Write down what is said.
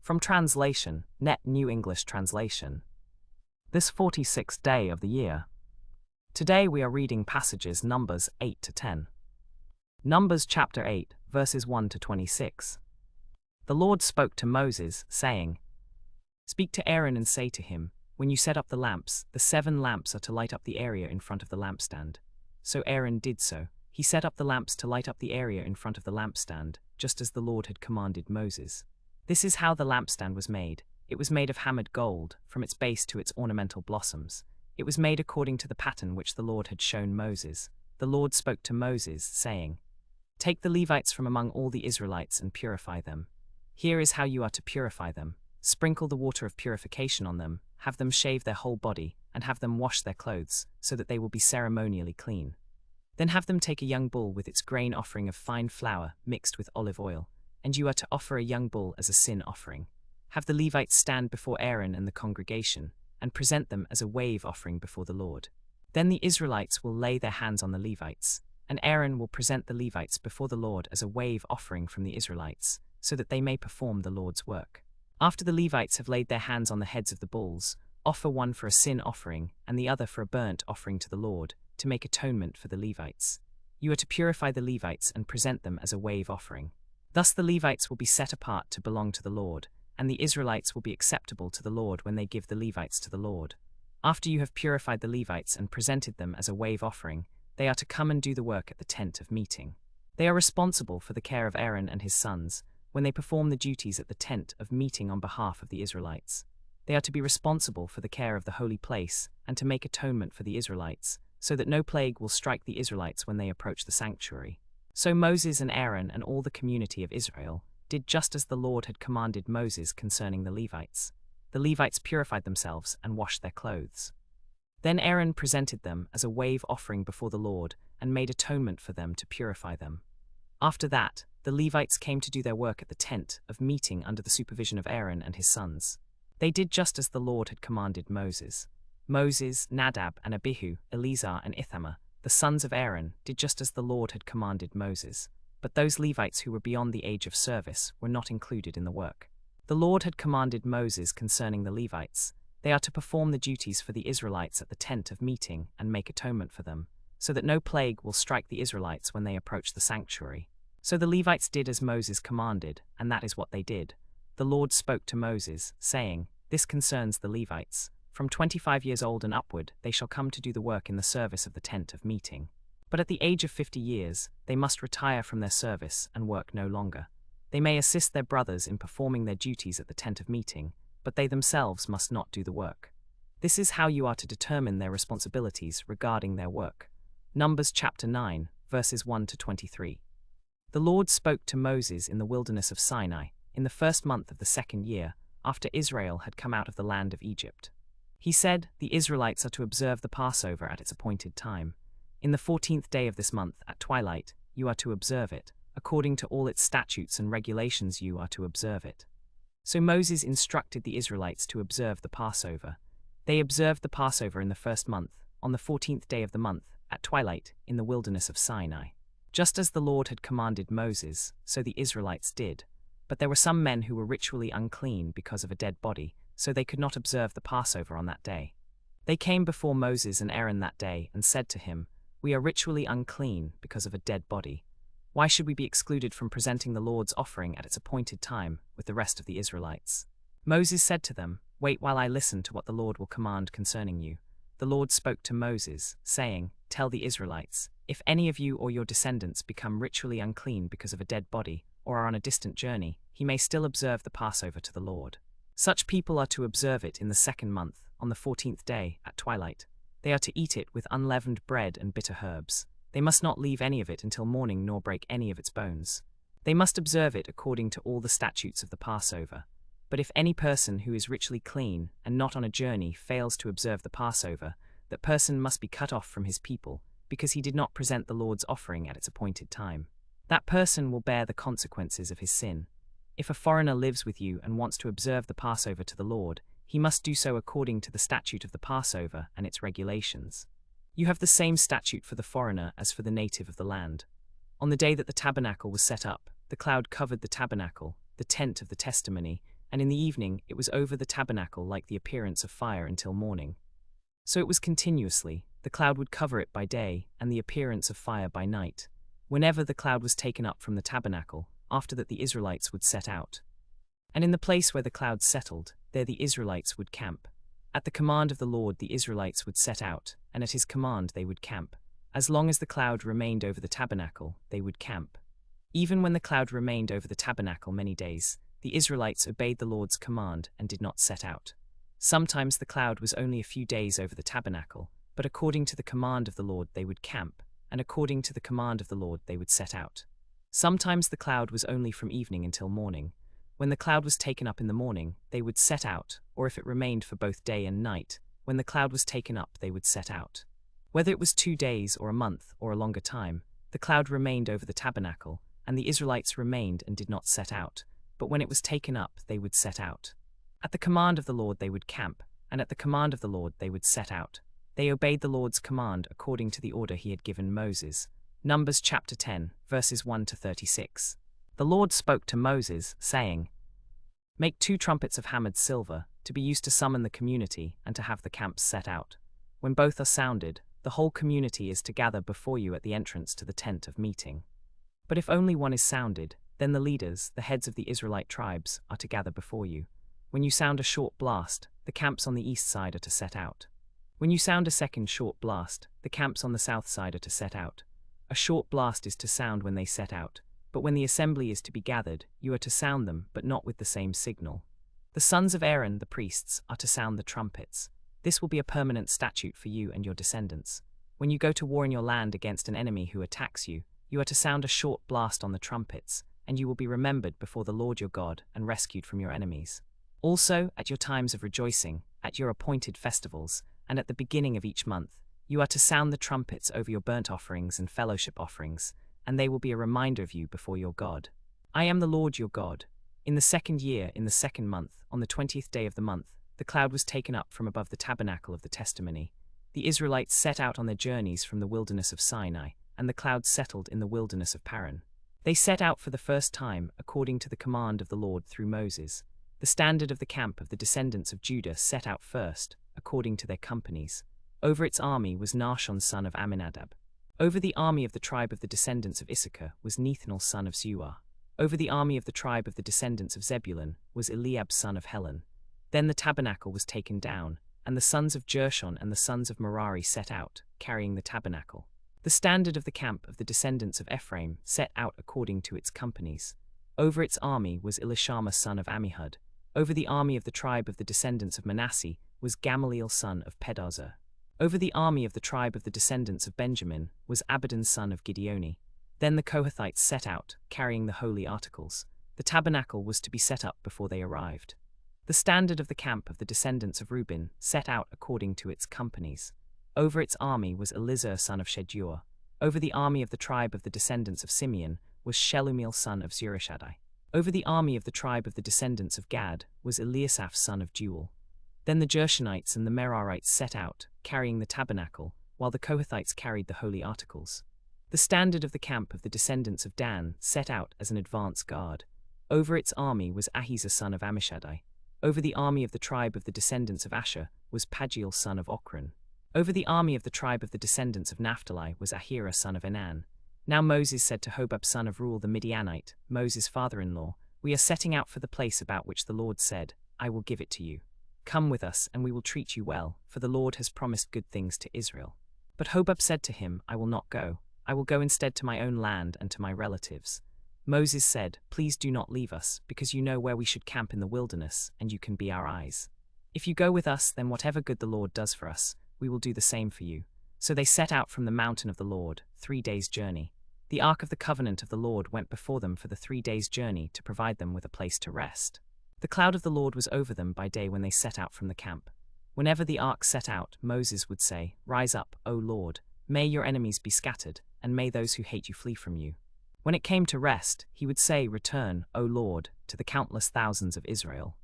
From translation, Net New English Translation. This 46th day of the year. Today we are reading passages Numbers 8 to 10. Numbers chapter 8, verses 1 to 26. The Lord spoke to Moses, saying, Speak to Aaron and say to him, when you set up the lamps, the 7 lamps are to light up the area in front of the lampstand. So Aaron did so. He set up the lamps to light up the area in front of the lampstand, just as the Lord had commanded Moses. This is how the lampstand was made. It was made of hammered gold, from its base to its ornamental blossoms. It was made according to the pattern which the Lord had shown Moses. The Lord spoke to Moses, saying, Take the Levites from among all the Israelites and purify them. Here is how you are to purify them. Sprinkle the water of purification on them, have them shave their whole body, and have them wash their clothes, so that they will be ceremonially clean. Then have them take a young bull with its grain offering of fine flour mixed with olive oil, and you are to offer a young bull as a sin offering. Have the Levites stand before Aaron and the congregation, and present them as a wave offering before the Lord. Then the Israelites will lay their hands on the Levites, and Aaron will present the Levites before the Lord as a wave offering from the Israelites, so that they may perform the Lord's work. After the Levites have laid their hands on the heads of the bulls, offer one for a sin offering and the other for a burnt offering to the Lord, to make atonement for the Levites. You are to purify the Levites and present them as a wave offering. Thus the Levites will be set apart to belong to the Lord, and the Israelites will be acceptable to the Lord when they give the Levites to the Lord. After you have purified the Levites and presented them as a wave offering, they are to come and do the work at the tent of meeting. They are responsible for the care of Aaron and his sons, when they perform the duties at the tent of meeting on behalf of the Israelites. They are to be responsible for the care of the holy place, and to make atonement for the Israelites, so that no plague will strike the Israelites when they approach the sanctuary. So Moses and Aaron and all the community of Israel did just as the Lord had commanded Moses concerning the Levites. The Levites purified themselves and washed their clothes. Then Aaron presented them as a wave offering before the Lord and made atonement for them to purify them. After that, the Levites came to do their work at the tent of meeting under the supervision of Aaron and his sons. They did just as the Lord had commanded Moses. Moses, Nadab and Abihu, Eleazar and Ithamar, the sons of Aaron, did just as the Lord had commanded Moses. But those Levites who were beyond the age of service were not included in the work. The Lord had commanded Moses concerning the Levites. They are to perform the duties for the Israelites at the tent of meeting and make atonement for them, so that no plague will strike the Israelites when they approach the sanctuary. So the Levites did as Moses commanded, and that is what they did. The Lord spoke to Moses, saying, This concerns the Levites. From 25 years old and upward they shall come to do the work in the service of the tent of meeting. But at the age of 50 years, they must retire from their service and work no longer. They may assist their brothers in performing their duties at the tent of meeting, but they themselves must not do the work. This is how you are to determine their responsibilities regarding their work. Numbers chapter 9, verses 1 to 23. The Lord spoke to Moses in the wilderness of Sinai, in the first month of the 2nd year, after Israel had come out of the land of Egypt. He said, The Israelites are to observe the Passover at its appointed time. In the 14th day of this month, at twilight, you are to observe it. According to all its statutes and regulations you are to observe it. So Moses instructed the Israelites to observe the Passover. They observed the Passover in the first month, on the 14th day of the month, at twilight, in the wilderness of Sinai. Just as the Lord had commanded Moses, so the Israelites did. But there were some men who were ritually unclean because of a dead body, so they could not observe the Passover on that day. They came before Moses and Aaron that day and said to him, We are ritually unclean because of a dead body. Why should we be excluded from presenting the Lord's offering at its appointed time with the rest of the Israelites? Moses said to them, Wait while I listen to what the Lord will command concerning you. The Lord spoke to Moses, saying, Tell the Israelites, if any of you or your descendants become ritually unclean because of a dead body, or are on a distant journey, he may still observe the Passover to the Lord. Such people are to observe it in the 2nd month, on the 14th day, at twilight. They are to eat it with unleavened bread and bitter herbs. They must not leave any of it until morning nor break any of its bones. They must observe it according to all the statutes of the Passover. But if any person who is ritually clean and not on a journey fails to observe the Passover, that person must be cut off from his people, because he did not present the Lord's offering at its appointed time. That person will bear the consequences of his sin. If a foreigner lives with you and wants to observe the Passover to the Lord, he must do so according to the statute of the Passover and its regulations. You have the same statute for the foreigner as for the native of the land. On the day that the tabernacle was set up, the cloud covered the tabernacle, the tent of the testimony, and in the evening it was over the tabernacle like the appearance of fire until morning. So it was continuously, the cloud would cover it by day, and the appearance of fire by night. Whenever the cloud was taken up from the tabernacle, after that the Israelites would set out. And in the place where the cloud settled, there the Israelites would camp. At the command of the Lord the Israelites would set out, and at his command they would camp. As long as the cloud remained over the tabernacle, they would camp. Even when the cloud remained over the tabernacle many days, the Israelites obeyed the Lord's command and did not set out. Sometimes the cloud was only a few days over the tabernacle, but according to the command of the Lord they would camp, and according to the command of the Lord they would set out. Sometimes the cloud was only from evening until morning. When the cloud was taken up in the morning, they would set out, or if it remained for both day and night, when the cloud was taken up they would set out. Whether it was 2 days or a month or a longer time, the cloud remained over the tabernacle, and the Israelites remained and did not set out, but when it was taken up they would set out. At the command of the Lord they would camp, and at the command of the Lord they would set out. They obeyed the Lord's command according to the order he had given Moses. Numbers chapter 10, verses 1 to 36. The Lord spoke to Moses, saying, "Make 2 trumpets of hammered silver, to be used to summon the community and to have the camps set out. When both are sounded, the whole community is to gather before you at the entrance to the tent of meeting. But if only one is sounded, then the leaders, the heads of the Israelite tribes, are to gather before you. When you sound a short blast, the camps on the east side are to set out. When you sound a second short blast, the camps on the south side are to set out. A short blast is to sound when they set out, but when the assembly is to be gathered, you are to sound them, but not with the same signal. The sons of Aaron, the priests, are to sound the trumpets. This will be a permanent statute for you and your descendants. When you go to war in your land against an enemy who attacks you, you are to sound a short blast on the trumpets, and you will be remembered before the Lord your God and rescued from your enemies. Also, at your times of rejoicing, at your appointed festivals, and at the beginning of each month, you are to sound the trumpets over your burnt offerings and fellowship offerings, and they will be a reminder of you before your God. I am the Lord your God. In the 2nd year, in the 2nd month, on the 20th day of the month, the cloud was taken up from above the tabernacle of the testimony. The Israelites set out on their journeys from the wilderness of Sinai, and the cloud settled in the wilderness of Paran. They set out for the first time, according to the command of the Lord through Moses. The standard of the camp of the descendants of Judah set out first, according to their companies. Over its army was Nahshon son of Amminadab. Over the army of the tribe of the descendants of Issachar was Nethanel son of Zuar. Over the army of the tribe of the descendants of Zebulun was Eliab son of Helon. Then the tabernacle was taken down, and the sons of Gershon and the sons of Merari set out, carrying the tabernacle. The standard of the camp of the descendants of Ephraim set out according to its companies. Over its army was Elishama son of Ammihud. Over the army of the tribe of the descendants of Manasseh was Gamaliel son of Pedahzur. Over the army of the tribe of the descendants of Benjamin was Abidan son of Gideoni. Then the Kohathites set out, carrying the holy articles. The tabernacle was to be set up before they arrived. The standard of the camp of the descendants of Reuben set out according to its companies. Over its army was Elizur son of Shedeur. Over the army of the tribe of the descendants of Simeon was Shelumiel son of Zurishaddai. Over the army of the tribe of the descendants of Gad was Eliasaph son of Jeuel. Then the Gershonites and the Merarites set out, carrying the tabernacle, while the Kohathites carried the holy articles. The standard of the camp of the descendants of Dan set out as an advance guard. Over its army was Ahiezer son of Ammishaddai. Over the army of the tribe of the descendants of Asher was Pagiel son of Ochran. Over the army of the tribe of the descendants of Naphtali was Ahira son of Enan. Now Moses said to Hobab son of Reuel the Midianite, Moses' father-in-law, "We are setting out for the place about which the Lord said, 'I will give it to you.' Come with us, and we will treat you well, for the Lord has promised good things to Israel." But Hobab said to him, "I will not go. I will go instead to my own land and to my relatives." Moses said, "Please do not leave us, because you know where we should camp in the wilderness, and you can be our eyes. If you go with us, then whatever good the Lord does for us, we will do the same for you." So they set out from the mountain of the Lord, 3 days' journey. The ark of the covenant of the Lord went before them for the 3 days' journey to provide them with a place to rest. The cloud of the Lord was over them by day when they set out from the camp. Whenever the ark set out, Moses would say, "Rise up, O Lord, may your enemies be scattered, and may those who hate you flee from you." When it came to rest, he would say, "Return, O Lord, to the countless thousands of Israel."